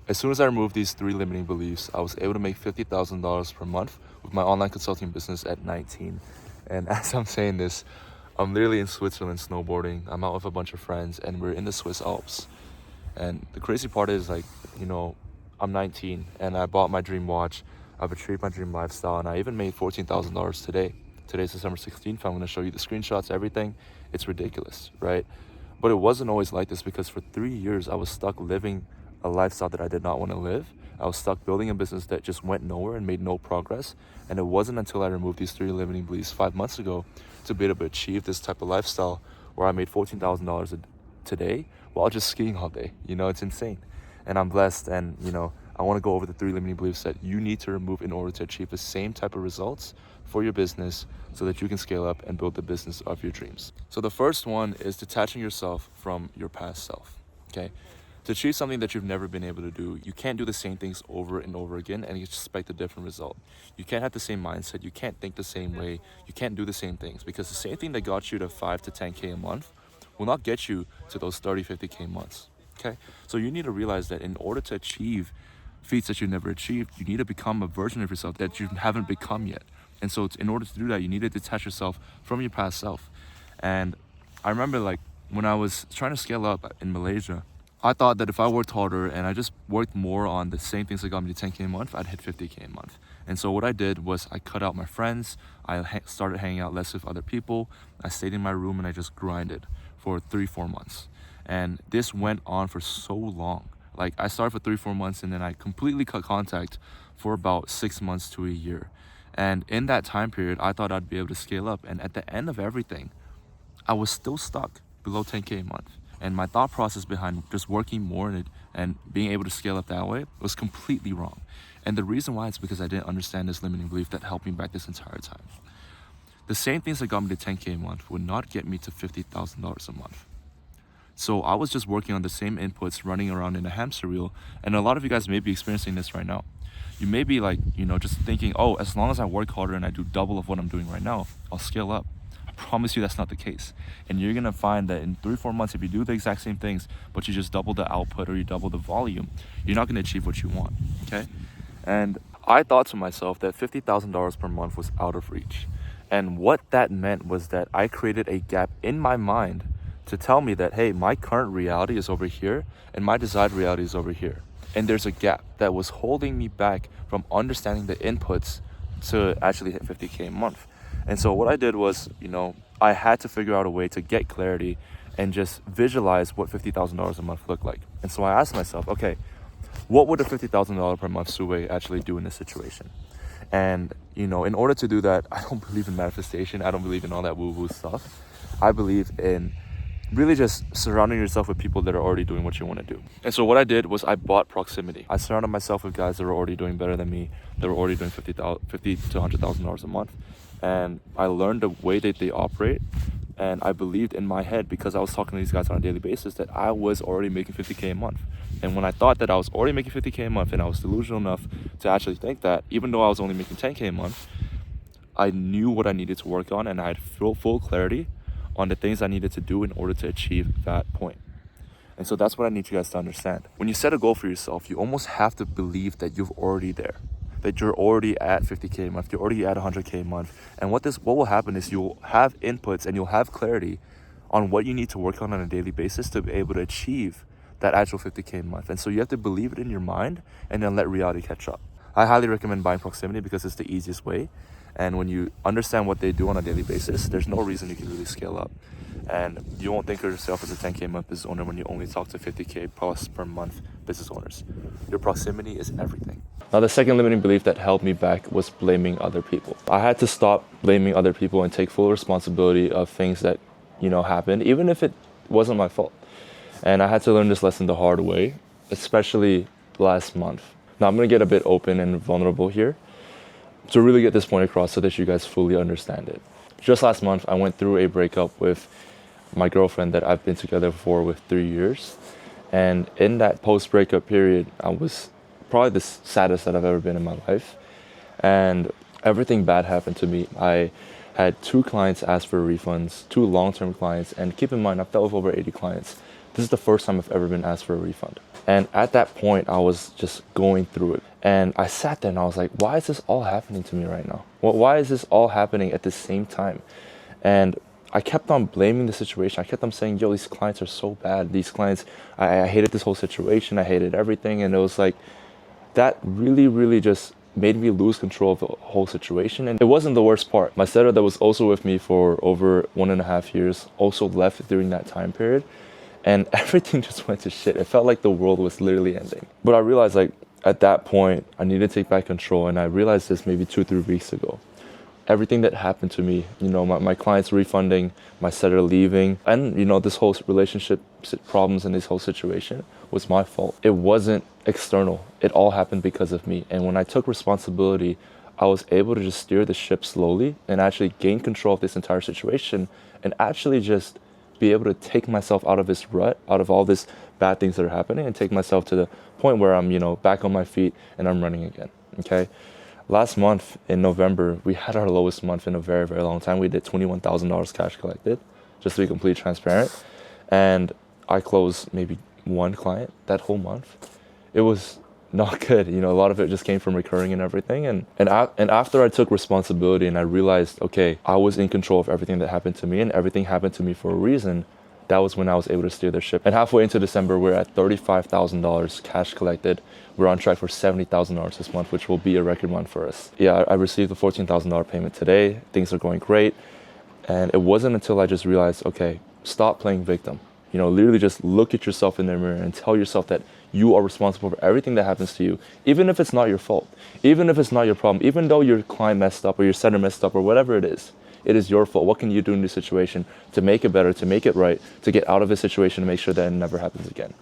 As soon as I removed these 3 limiting beliefs, I was able to make $50,000 per month with my online consulting business at 19. And as I'm saying this, I'm literally in Switzerland snowboarding. I'm out with a bunch of friends and we're in the Swiss Alps. And the crazy part is, like, I'm 19 and I bought my dream watch. I've achieved my dream lifestyle, and I even made $14,000 today. Today's December 16th. I'm going to show you the screenshots, everything. It's ridiculous, right? But it wasn't always like this, because for 3 years I was stuck living a lifestyle that I did not want to live. I was stuck building a business that just went nowhere and made no progress. And it wasn't until I removed these 3 limiting beliefs 5 months ago to be able to achieve this type of lifestyle where I made $14,000 today while just skiing all day. It's insane. And I'm blessed, and I want to go over the 3 limiting beliefs that you need to remove in order to achieve the same type of results for your business so that you can scale up and build the business of your dreams. So the first one is detaching yourself from your past self, okay? To achieve something that you've never been able to do, you can't do the same things over and over again and expect a different result. You can't have the same mindset. You can't think the same way. You can't do the same things, because the same thing that got you to 5 to 10K a month will not get you to those 30, 50K months, okay? So you need to realize that in order to achieve feats that you've never achieved, you need to become a version of yourself that you haven't become yet. And so in order to do that, you need to detach yourself from your past self. And I remember, like, when I was trying to scale up in Malaysia, I thought that if I worked harder and I just worked more on the same things that got me to 10K a month, I'd hit 50K a month. And so what I did was I cut out my friends. I started hanging out less with other people. I stayed in my room and I just grinded for 3-4 months. And this went on for so long. Like, I started for 3-4 months, and then I completely cut contact for about 6 months to a year. And in that time period, I thought I'd be able to scale up. And at the end of everything, I was still stuck below 10K a month. And my thought process behind just working more and being able to scale up that way was completely wrong. And the reason why is because I didn't understand this limiting belief that helped me back this entire time. The same things that got me to 10K a month would not get me to $50,000 a month. So I was just working on the same inputs, running around in a hamster wheel. And a lot of you guys may be experiencing this right now. You may be like, just thinking, oh, as long as I work harder and I do double of what I'm doing right now, I'll scale up. I promise you that's not the case. And you're gonna find that in 3-4 months, if you do the exact same things, but you just double the output or you double the volume, you're not gonna achieve what you want, okay? And I thought to myself that $50,000 per month was out of reach. And what that meant was that I created a gap in my mind to tell me that, hey, my current reality is over here and my desired reality is over here. And there's a gap that was holding me back from understanding the inputs to actually hit 50K a month. And so what I did was, I had to figure out a way to get clarity and just visualize what $50,000 a month looked like. And so I asked myself, okay, what would a $50,000 per month Suwei actually do in this situation? And, in order to do that, I don't believe in manifestation. I don't believe in all that woo-woo stuff. I believe in really just surrounding yourself with people that are already doing what you want to do. And so what I did was I bought proximity. I surrounded myself with guys that were already doing better than me, that were already doing $50 to $100,000 a month. And I learned the way that they operate. And I believed in my head, because I was talking to these guys on a daily basis, that I was already making 50K a month. And when I thought that I was already making 50K a month, and I was delusional enough to actually think that, even though I was only making 10K a month, I knew what I needed to work on, and I had full clarity on the things I needed to do in order to achieve that point. And so that's what I need you guys to understand. When you set a goal for yourself, you almost have to believe that you're already there, that you're already at 50K a month, you're already at 100K a month. And what will happen is you'll have inputs and you'll have clarity on what you need to work on a daily basis to be able to achieve that actual 50K a month. And so you have to believe it in your mind and then let reality catch up. I highly recommend buying proximity because it's the easiest way. And when you understand what they do on a daily basis, there's no reason you can really scale up. And you won't think of yourself as a 10K a month business owner when you only talk to 50K plus per month business owners. Your proximity is everything. Now, the second limiting belief that held me back was blaming other people. I had to stop blaming other people and take full responsibility of things that, happened, even if it wasn't my fault. And I had to learn this lesson the hard way, especially last month. Now, I'm going to get a bit open and vulnerable here to really get this point across so that you guys fully understand it. Just last month, I went through a breakup with my girlfriend that I've been together for with 3 years. And in that post-breakup period, I was probably the saddest that I've ever been in my life. And everything bad happened to me. I had 2 clients ask for refunds, 2 long-term clients. And keep in mind, I've dealt with over 80 clients. This is the first time I've ever been asked for a refund. And at that point, I was just going through it. And I sat there and I was like, why is this all happening to me right now? Well, why is this all happening at the same time? And I kept on blaming the situation. I kept on saying, yo, these clients are so bad. These clients, I hated this whole situation. I hated everything. And it was like, that really, really just made me lose control of the whole situation. And it wasn't the worst part. My setter that was also with me for over 1.5 years also left during that time period. And everything just went to shit. It felt like the world was literally ending. But I realized, like, at that point, I needed to take back control. And I realized this maybe 2-3 weeks ago. Everything that happened to me, my clients refunding, my setter leaving, and, this whole relationship problems and this whole situation was my fault. It wasn't external. It all happened because of me. And when I took responsibility, I was able to just steer the ship slowly and actually gain control of this entire situation and actually just be able to take myself out of this rut, out of all these bad things that are happening, and take myself to the point where I'm, back on my feet and I'm running again, okay? Last month in November, we had our lowest month in a very, very long time. We did $21,000 cash collected, just to be completely transparent. And I closed maybe one client that whole month. It was not good. A lot of it just came from recurring and everything. And after I took responsibility and I realized, okay, I was in control of everything that happened to me and everything happened to me for a reason, that was when I was able to steer the ship. And halfway into December, we're at $35,000 cash collected. We're on track for $70,000 this month, which will be a record month for us. Yeah, I received a $14,000 payment today. Things are going great. And it wasn't until I just realized, okay, stop playing victim. Literally just look at yourself in the mirror and tell yourself that you are responsible for everything that happens to you, even if it's not your fault, even if it's not your problem, even though your client messed up or your setter messed up or whatever it is. It is your fault. What can you do in this situation to make it better, to make it right, to get out of this situation, to make sure that it never happens again?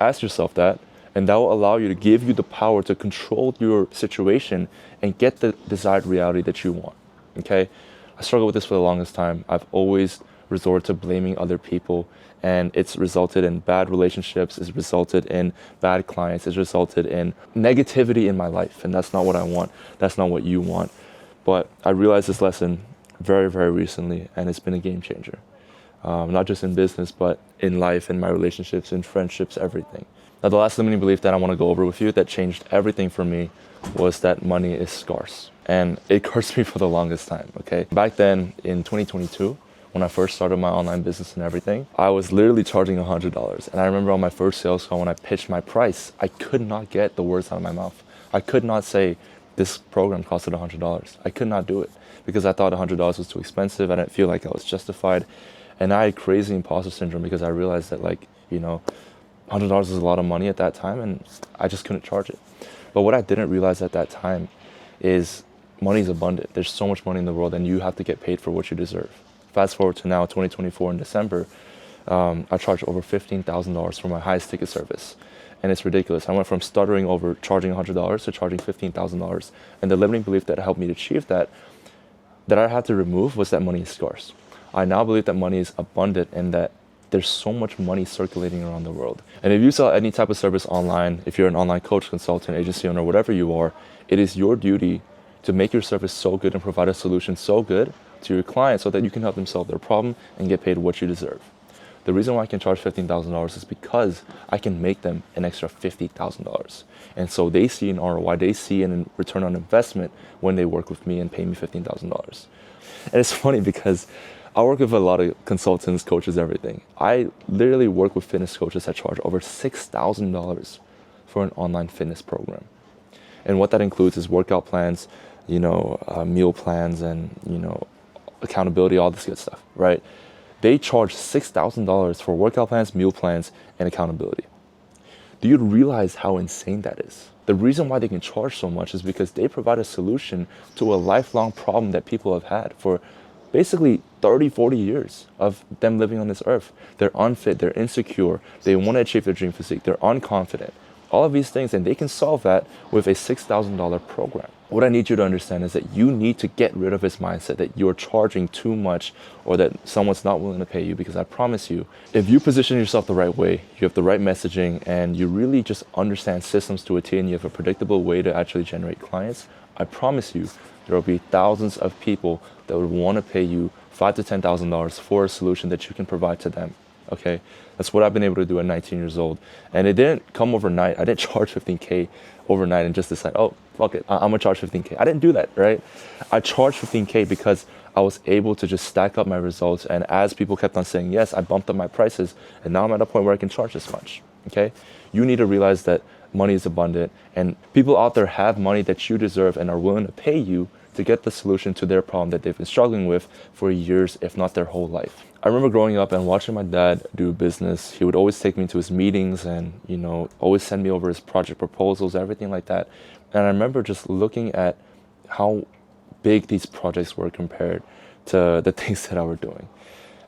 Ask yourself that, and that will allow you to give you the power to control your situation and get the desired reality that you want, okay? I struggled with this for the longest time. I've always resorted to blaming other people, and it's resulted in bad relationships, it's resulted in bad clients, it's resulted in negativity in my life, and that's not what I want. That's not what you want. But I realized this lesson very, very recently, and it's been a game changer. Not just in business, but in life, in my relationships, in friendships, everything. Now, the last limiting belief that I want to go over with you that changed everything for me was that money is scarce. And it cursed me for the longest time, okay? Back then, in 2022, when I first started my online business and everything, I was literally charging $100. And I remember on my first sales call when I pitched my price, I could not get the words out of my mouth. I could not say, this program costed $100. I could not do it because I thought $100 was too expensive. I didn't feel like I was justified. And I had crazy imposter syndrome because I realized that, $100 was a lot of money at that time and I just couldn't charge it. But what I didn't realize at that time is money is abundant. There's so much money in the world and you have to get paid for what you deserve. Fast forward to now, 2024 in December, I charged over $15,000 for my highest ticket service. And it's ridiculous. I went from stuttering over charging $100 to charging $15,000. And the limiting belief that helped me to achieve that I had to remove was that money is scarce. I now believe that money is abundant and that there's so much money circulating around the world. And if you sell any type of service online, if you're an online coach, consultant, agency owner, whatever you are, it is your duty to make your service so good and provide a solution so good to your clients so that you can help them solve their problem and get paid what you deserve. The reason why I can charge $15,000 is because I can make them an extra $50,000. And so they see an ROI, they see an return on investment when they work with me and pay me $15,000. And it's funny because I work with a lot of consultants, coaches, everything. I literally work with fitness coaches that charge over $6,000 for an online fitness program. And what that includes is workout plans, meal plans, and, accountability, all this good stuff, right? They charge $6,000 for workout plans, meal plans, and accountability. Do you realize how insane that is? The reason why they can charge so much is because they provide a solution to a lifelong problem that people have had for basically 30, 40 years of them living on this earth. They're unfit, they're insecure, they want to achieve their dream physique, they're unconfident. All of these things, and they can solve that with a $6,000 program. What I need you to understand is that you need to get rid of this mindset that you're charging too much or that someone's not willing to pay you, because I promise you, if you position yourself the right way, you have the right messaging, and you really just understand systems to a T, and you have a predictable way to actually generate clients, I promise you, there will be thousands of people that would want to pay you $5,000 to $10,000 for a solution that you can provide to them. okay? That's what I've been able to do at 19 years old. And it didn't come overnight. I didn't charge 15K overnight and just decide, oh, fuck it, I'm gonna charge 15K. I didn't do that, right? I charged 15K because I was able to just stack up my results. And as people kept on saying yes, I bumped up my prices. And now I'm at a point where I can charge this much, okay? You need to realize that money is abundant and people out there have money that you deserve and are willing to pay you to get the solution to their problem that they've been struggling with for years, if not their whole life. I remember growing up and watching my dad do business. He would always take me to his meetings and, always send me over his project proposals, everything like that. And I remember just looking at how big these projects were compared to the things that I were doing.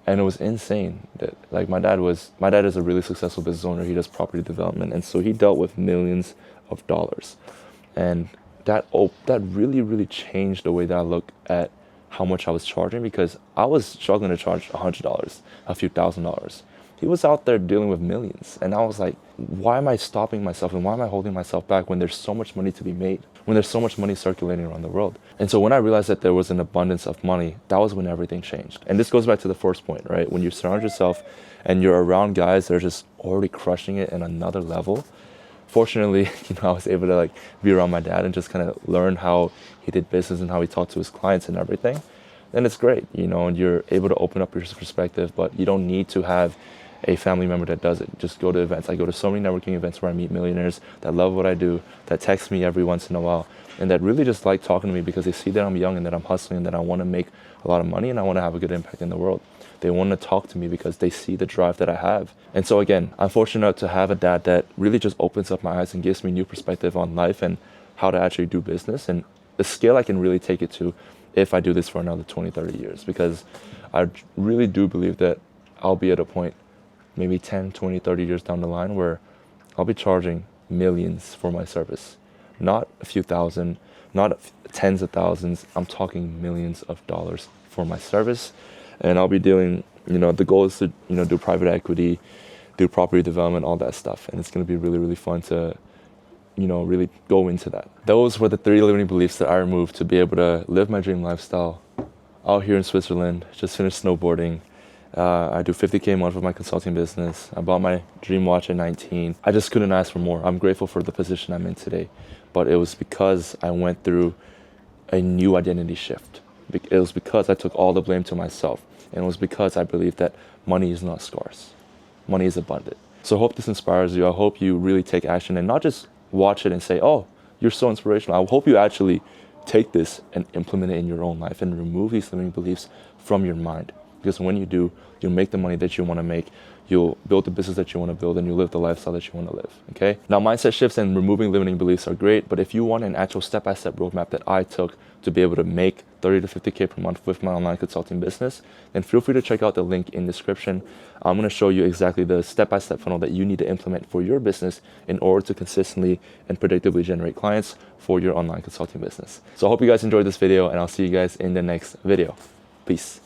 And it was insane that like my dad is a really successful business owner. He does property development. And so he dealt with millions of dollars. And that really, really changed the way that I look at how much I was charging, because I was struggling to charge $100, a few $1,000s. He was out there dealing with millions. And I was like, why am I stopping myself and why am I holding myself back when there's so much money to be made, when there's so much money circulating around the world? And so when I realized that there was an abundance of money, that was when everything changed. And this goes back to the first point, right? When you surround yourself and you're around guys that are just already crushing it in another level. Fortunately, I was able to be around my dad and just kind of learn how he did business and how he talked to his clients and everything. Then it's great, and you're able to open up your perspective, but you don't need to have a family member that does it. Just go to events. I go to so many networking events where I meet millionaires that love what I do, that text me every once in a while, and that really just like talking to me because they see that I'm young and that I'm hustling and that I want to make a lot of money and I want to have a good impact in the world. They want to talk to me because they see the drive that I have. And so again, I'm fortunate to have a dad that really just opens up my eyes and gives me new perspective on life and how to actually do business and the scale I can really take it to if I do this for another 20, 30 years. Because I really do believe that I'll be at a point maybe 10, 20, 30 years down the line where I'll be charging millions for my service. Not a few thousand, not tens of thousands. I'm talking millions of dollars for my service. And I'll be doing, the goal is to, do private equity, do property development, all that stuff. And it's going to be really, really fun to, really go into that. Those were the 3 limiting beliefs that I removed to be able to live my dream lifestyle out here in Switzerland. Just finished snowboarding. I do 50K a month with my consulting business. I bought my dream watch at 19. I just couldn't ask for more. I'm grateful for the position I'm in today. But it was because I went through a new identity shift. It was because I took all the blame to myself. And it was because I believe that money is not scarce. Money is abundant. So I hope this inspires you. I hope you really take action and not just watch it and say, oh, you're so inspirational. I hope you actually take this and implement it in your own life and remove these limiting beliefs from your mind. Because when you do, you'll make the money that you want to make, you'll build the business that you want to build, and you'll live the lifestyle that you want to live, okay? Now, mindset shifts and removing limiting beliefs are great, but if you want an actual step-by-step roadmap that I took to be able to make 30 to 50K per month with my online consulting business, then feel free to check out the link in the description. I'm going to show you exactly the step-by-step funnel that you need to implement for your business in order to consistently and predictably generate clients for your online consulting business. So I hope you guys enjoyed this video, and I'll see you guys in the next video. Peace.